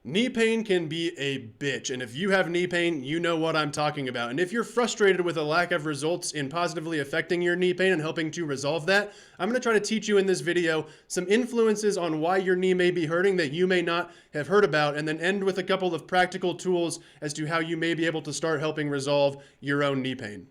Knee pain can be a bitch, and if you have knee pain, you know what I'm talking about. And if you're frustrated with a lack of results in positively affecting your knee pain and helping to resolve that, I'm going to try to teach you in this video some influences on why your knee may be hurting that you may not have heard about, and then end with a couple of practical tools as to how you may be able to start helping resolve your own knee pain.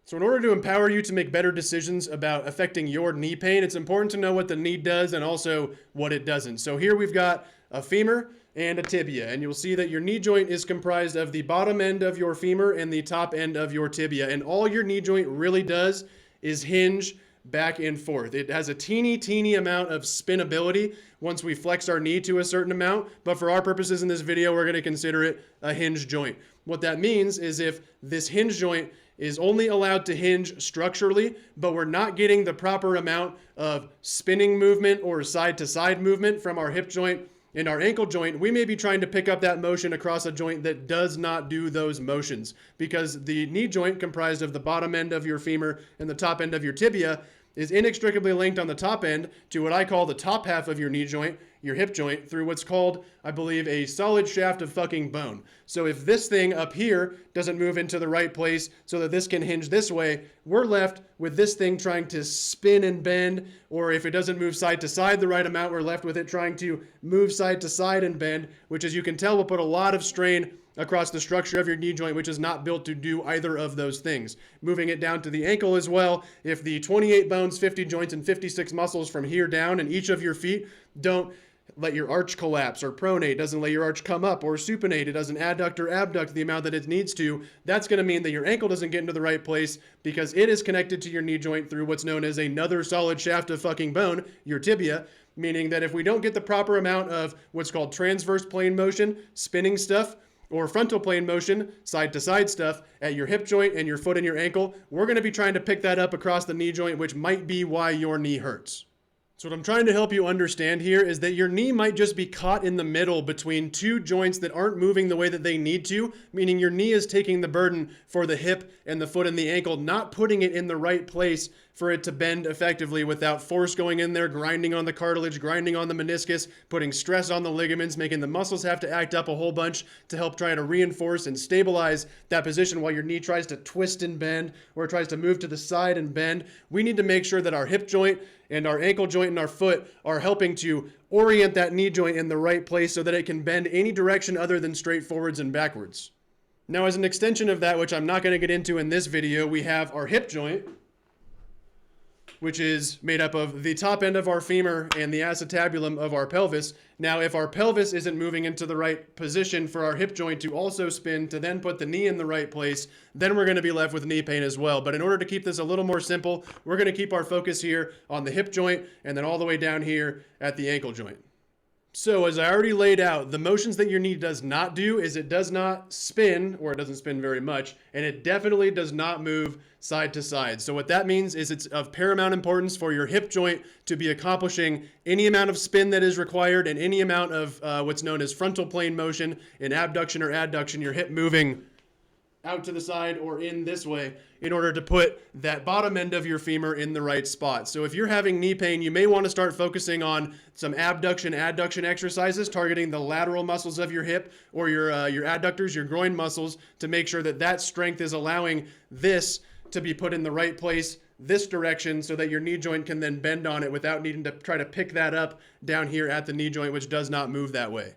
So in order to empower you to make better decisions about affecting your knee pain, it's important to know what the knee does and also what it doesn't. So here we've got a femur and a tibia, and you'll see that your knee joint is comprised of the bottom end of your femur and the top end of your tibia, and all your knee joint really does is hinge back and forth. It has a teeny amount of spinability once we flex our knee to a certain amount, but for our purposes in this video, we're going to consider it a hinge joint. What that means is if this hinge joint is only allowed to hinge structurally, but we're not getting the proper amount of spinning movement or side-to-side movement from our hip joint and our ankle joint, we may be trying to pick up that motion across a joint that does not do those motions, because the knee joint, comprised of the bottom end of your femur and the top end of your tibia, is inextricably linked on the top end to what I call the top half of your knee joint, your hip joint, through what's called, I believe, a solid shaft of fucking bone. So if this thing up here doesn't move into the right place so that this can hinge this way, we're left with this thing trying to spin and bend, or if it doesn't move side to side the right amount, we're left with it trying to move side to side and bend, which, as you can tell, will put a lot of strain across the structure of your knee joint, which is not built to do either of those things. Moving it down to the ankle as well, if the 28 bones, 50 joints, and 56 muscles from here down in each of your feet don't let your arch collapse or pronate, doesn't let your arch come up, or supinate, it doesn't adduct or abduct the amount that it needs to, that's going to mean that your ankle doesn't get into the right place because it is connected to your knee joint through what's known as another solid shaft of fucking bone, your tibia, meaning that if we don't get the proper amount of what's called transverse plane motion, spinning stuff, or frontal plane motion, side-to-side stuff, at your hip joint and your foot and your ankle, we're going to be trying to pick that up across the knee joint, which might be why your knee hurts. So what I'm trying to help you understand here is that your knee might just be caught in the middle between two joints that aren't moving the way that they need to, meaning your knee is taking the burden for the hip and the foot and the ankle, not putting it in the right place for it to bend effectively without force going in there, grinding on the cartilage, grinding on the meniscus, putting stress on the ligaments, making the muscles have to act up a whole bunch to help try to reinforce and stabilize that position while your knee tries to twist and bend or it tries to move to the side and bend. We need to make sure that our hip joint and our ankle joint and our foot are helping to orient that knee joint in the right place so that it can bend any direction other than straight forwards and backwards. Now, as an extension of that, which I'm not going to get into in this video, we have our hip joint, which is made up of the top end of our femur and the acetabulum of our pelvis. Now, if our pelvis isn't moving into the right position for our hip joint to also spin to then put the knee in the right place, then we're going to be left with knee pain as well. But in order to keep this a little more simple, we're going to keep our focus here on the hip joint and then all the way down here at the ankle joint. So as I already laid out, the motions that your knee does not do is it does not spin, or it doesn't spin very much, and it definitely does not move side to side. So what that means is it's of paramount importance for your hip joint to be accomplishing any amount of spin that is required and any amount of what's known as frontal plane motion in abduction or adduction, your hip moving out to the side or in this way in order to put that bottom end of your femur in the right spot. So if you're having knee pain, you may want to start focusing on some abduction, adduction exercises targeting the lateral muscles of your hip or your adductors, your groin muscles, to make sure that that strength is allowing this to be put in the right place, this direction, so that your knee joint can then bend on it without needing to try to pick that up down here at the knee joint, which does not move that way.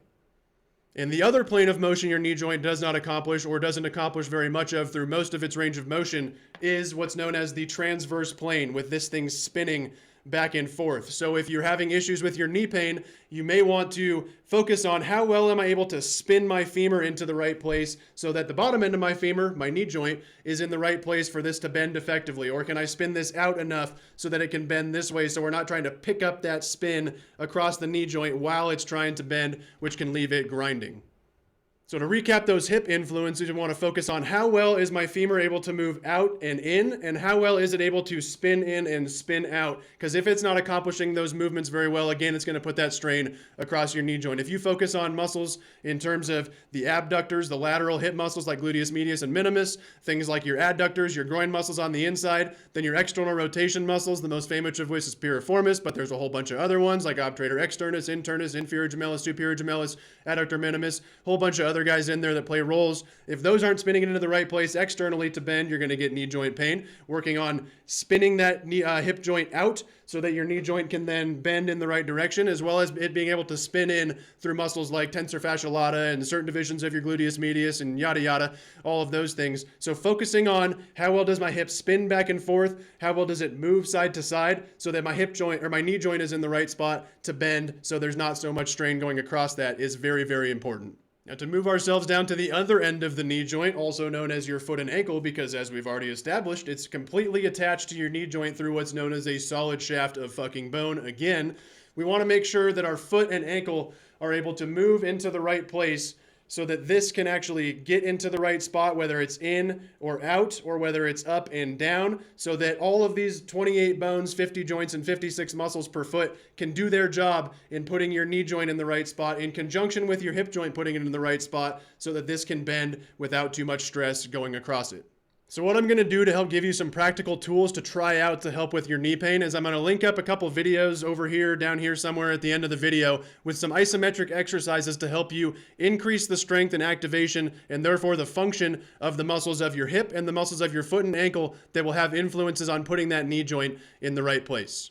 And the other plane of motion your knee joint does not accomplish or doesn't accomplish very much of through most of its range of motion is what's known as the transverse plane, with this thing spinning back and forth. So if you're having issues with your knee pain, you may want to focus on how well am I able to spin my femur into the right place so that the bottom end of my femur, my knee joint, is in the right place for this to bend effectively. Or can I spin this out enough so that it can bend this way so we're not trying to pick up that spin across the knee joint while it's trying to bend, which can leave it grinding. So to recap those hip influences, you want to focus on how well is my femur able to move out and in, and how well is it able to spin in and spin out. Because if it's not accomplishing those movements very well, again, it's going to put that strain across your knee joint. If you focus on muscles in terms of the abductors, the lateral hip muscles like gluteus medius and minimus, things like your adductors, your groin muscles on the inside, then your external rotation muscles, the most famous of which is piriformis, but there's a whole bunch of other ones like obturator externus, internus, inferior gemellus, superior gemellus, adductor minimus, whole bunch of other guys in there that play roles. If those aren't spinning into the right place externally to bend, you're going to get knee joint pain. Working on spinning that hip joint out so that your knee joint can then bend in the right direction, as well as it being able to spin in through muscles like tensor fascia lata and certain divisions of your gluteus medius and yada yada, all of those things. So focusing on how well does my hip spin back and forth, how well does it move side to side so that my hip joint or my knee joint is in the right spot to bend so there's not so much strain going across that is very, very important. Now to move ourselves down to the other end of the knee joint, also known as your foot and ankle, because as we've already established, it's completely attached to your knee joint through what's known as a solid shaft of fucking bone. Again, we want to make sure that our foot and ankle are able to move into the right place so that this can actually get into the right spot, whether it's in or out, or whether it's up and down, so that all of these 28 bones, 50 joints, and 56 muscles per foot can do their job in putting your knee joint in the right spot in conjunction with your hip joint putting it in the right spot so that this can bend without too much stress going across it. So what I'm going to do to help give you some practical tools to try out to help with your knee pain is I'm going to link up a couple videos over here, down here somewhere at the end of the video with some isometric exercises to help you increase the strength and activation and therefore the function of the muscles of your hip and the muscles of your foot and ankle that will have influences on putting that knee joint in the right place.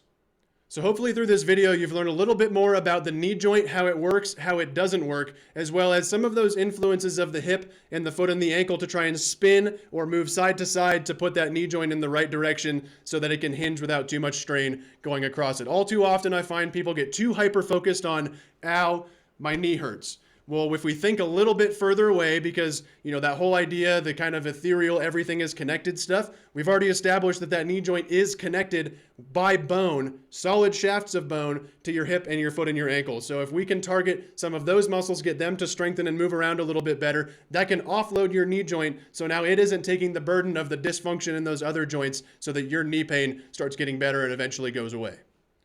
So hopefully through this video, you've learned a little bit more about the knee joint, how it works, how it doesn't work, as well as some of those influences of the hip and the foot and the ankle to try and spin or move side to side to put that knee joint in the right direction so that it can hinge without too much strain going across it. All too often, I find people get too hyper-focused on, ow, my knee hurts. Well, if we think a little bit further away, because, that whole idea, the kind of ethereal, everything is connected stuff, we've already established that that knee joint is connected by bone, solid shafts of bone, to your hip and your foot and your ankle. So if we can target some of those muscles, get them to strengthen and move around a little bit better, that can offload your knee joint. So now it isn't taking the burden of the dysfunction in those other joints so that your knee pain starts getting better and eventually goes away.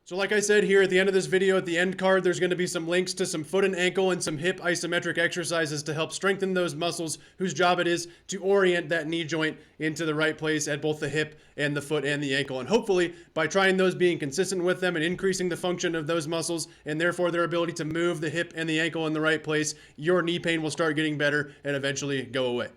So like I said here at the end of this video, at the end card, there's going to be some links to some foot and ankle and some hip isometric exercises to help strengthen those muscles whose job it is to orient that knee joint into the right place at both the hip and the foot and the ankle. And hopefully by trying those, being consistent with them and increasing the function of those muscles and therefore their ability to move the hip and the ankle in the right place, your knee pain will start getting better and eventually go away.